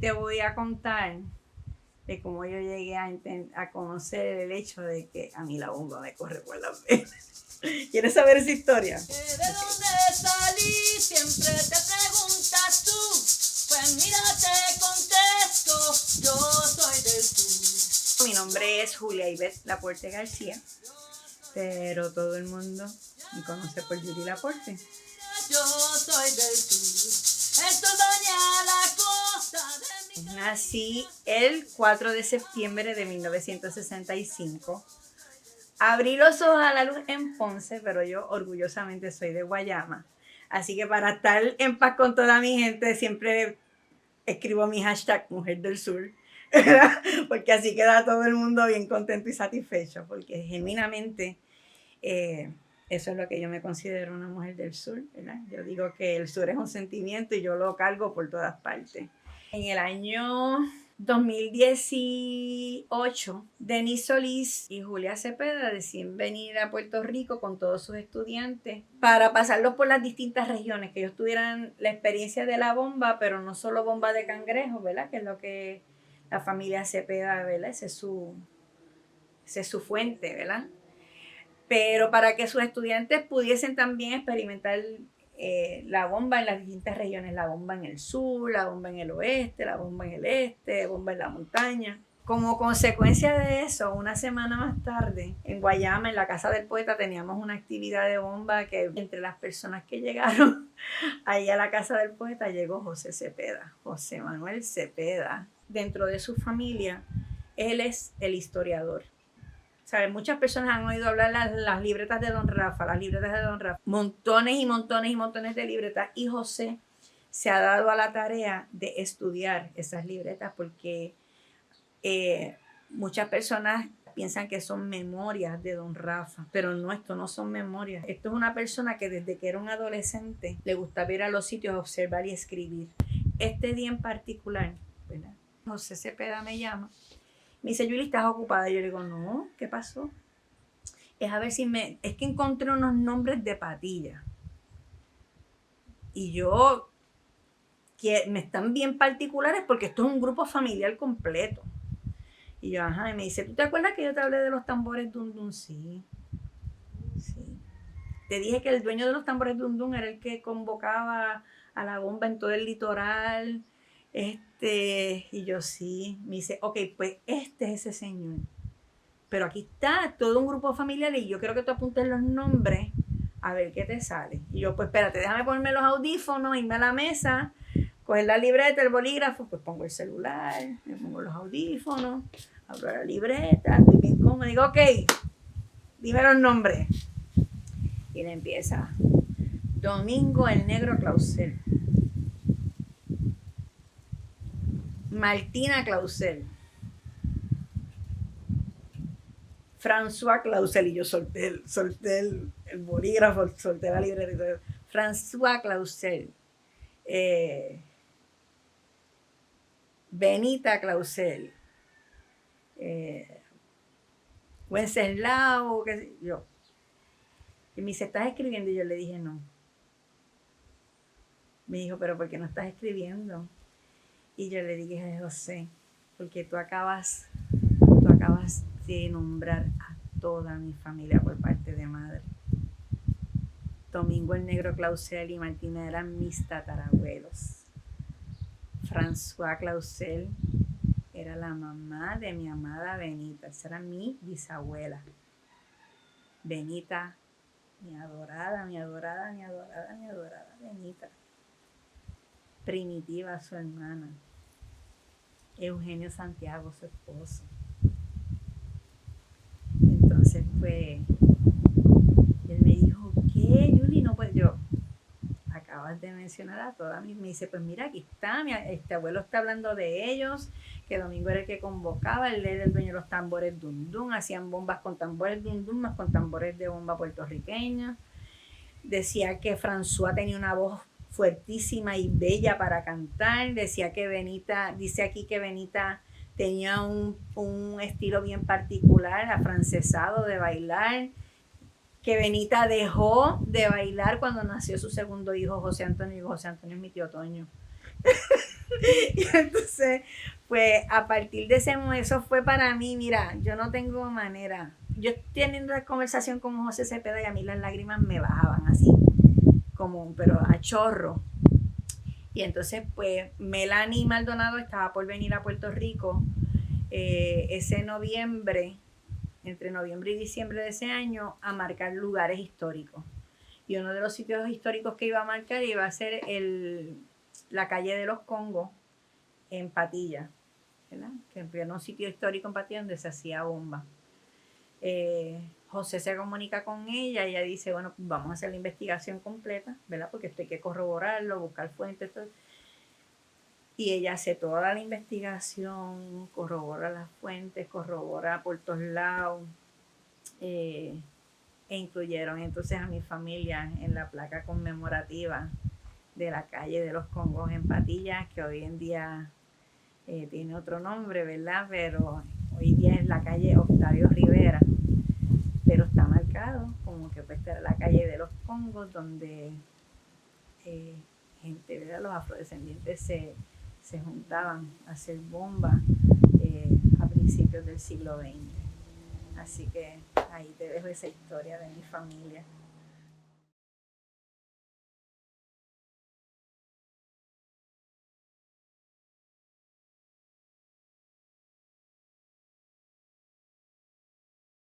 Te voy a contar de cómo yo llegué a conocer el hecho de que a mí la bomba me corre por las venas. ¿Quieres saber esa historia? ¿De dónde salí? Siempre te preguntas tú. Pues mira, te contesto, yo soy del sur. Mi nombre es Julia Ivette Laporte García, pero todo el mundo me conoce por Yuri Laporte. Yo soy del sur. Esto daña la cosa de mi... Nací el 4 de septiembre de 1965. Abrí los ojos a la luz en Ponce, pero yo orgullosamente soy de Guayama. Así que para estar en paz con toda mi gente, siempre escribo mi hashtag Mujer del Sur, ¿verdad? Porque así queda todo el mundo bien contento y satisfecho, porque genuinamente eso es lo que yo me considero una mujer del sur, ¿verdad? Yo digo que el sur es un sentimiento y yo lo cargo por todas partes. En el año 2018, Denis Solís y Julia Cepeda deciden venir a Puerto Rico con todos sus estudiantes para pasarlos por las distintas regiones, que ellos tuvieran la experiencia de la bomba, pero no solo bomba de cangrejo, ¿verdad? Que es lo que la familia Cepeda, ¿verdad? Esa es su fuente, ¿verdad? Pero para que sus estudiantes pudiesen también experimentar la bomba en las distintas regiones, la bomba en el sur, la bomba en el oeste, la bomba en el este, bomba en la montaña. Como consecuencia de eso, una semana más tarde, en Guayama, en la casa del poeta, teníamos una actividad de bomba que entre las personas que llegaron ahí a la casa del poeta llegó José Cepeda, José Manuel Cepeda. Dentro de su familia, él es el historiador. ¿Sabes? Muchas personas han oído hablar las libretas de Don Rafa, las libretas de Don Rafa. Montones y montones y montones de libretas. Y José se ha dado a la tarea de estudiar esas libretas porque muchas personas piensan que son memorias de Don Rafa, pero no, esto no son memorias. Esto es una persona que desde que era un adolescente le gustaba ir a los sitios, observar y escribir. Este día en particular, ¿verdad? José Cepeda me llama. Me dice, Yuli, ¿estás ocupada? Yo le digo, no, ¿qué pasó? Es a ver si es que encontré unos nombres de patilla. Y yo, que me están bien particulares porque esto es un grupo familiar completo. Y yo, ajá, y me dice, ¿tú te acuerdas que yo te hablé de los tambores Dun Dun? Sí, sí. Te dije que el dueño de los tambores Dun Dun era el que convocaba a la bomba en todo el litoral. Y yo sí. Me dice, ok, pues este es ese señor. Pero aquí está todo un grupo familiar y yo quiero que tú apuntes los nombres a ver qué te sale. Y yo, pues espérate, déjame ponerme los audífonos, irme a la mesa, coger la libreta, el bolígrafo, pues pongo el celular, me pongo los audífonos, abro la libreta, estoy bien cómodo, digo, ok, dime los nombres. Y le empieza, Domingo el Negro Clausel, Martina Clausel, François Clausel, y yo solté el bolígrafo, solté la libreta y todo. François Clausel, Benita Clausel, Wenceslao, qué sé yo. Y me dice, ¿estás escribiendo? Y yo le dije, no. Me dijo, ¿pero por qué no estás escribiendo? Y yo le dije, José, porque tú acabas de nombrar a toda mi familia por parte de madre. Domingo el Negro Clausel y Martina eran mis tatarabuelos. François Clausel era la mamá de mi amada Benita. Esa era mi bisabuela. Benita, mi adorada, mi adorada, mi adorada, mi adorada Benita. Primitiva, su hermana. Eugenio Santiago, su esposo. Entonces, pues, él me dijo, ¿qué, Yuli? No, pues yo, acabas de mencionar a toda mi... Me dice, pues mira, aquí está, este abuelo está hablando de ellos, que Domingo era el que convocaba, él era el dueño de los tambores Dun Dun, hacían bombas con tambores Dun Dun, más con tambores de bomba puertorriqueña. Decía que François tenía una voz fuertísima y bella para cantar. Decía que Benita, dice aquí que Benita tenía un estilo bien particular, afrancesado de bailar, que Benita dejó de bailar cuando nació su segundo hijo, José Antonio, y José Antonio es mi tío Toño. Y entonces, pues a partir de ese momento, eso fue para mí, mira, yo no tengo manera. Yo teniendo la conversación con José Cepeda y a mí las lágrimas me bajaban así, como, pero a chorro. Y entonces, pues, Melanie Maldonado estaba por venir a Puerto Rico ese noviembre, entre noviembre y diciembre de ese año, a marcar lugares históricos. Y uno de los sitios históricos que iba a marcar iba a ser la calle de los Congos en Patilla, ¿verdad? Que era un sitio histórico en Patilla donde se hacía bomba. José se comunica con ella y ella dice, bueno, pues vamos a hacer la investigación completa, ¿verdad? Porque esto hay que corroborarlo, buscar fuentes, todo. Y ella hace toda la investigación, corrobora las fuentes, corrobora por todos lados, e incluyeron entonces a mi familia en la placa conmemorativa de la calle de los Congos en Patillas, que hoy en día tiene otro nombre, ¿verdad? Pero hoy día es la calle Octavio Rivera, pero está marcado como que pues era la calle de los Congos, donde gente, ¿verdad? Los afrodescendientes se juntaban a hacer bombas a principios del siglo XX. Así que ahí te dejo esa historia de mi familia.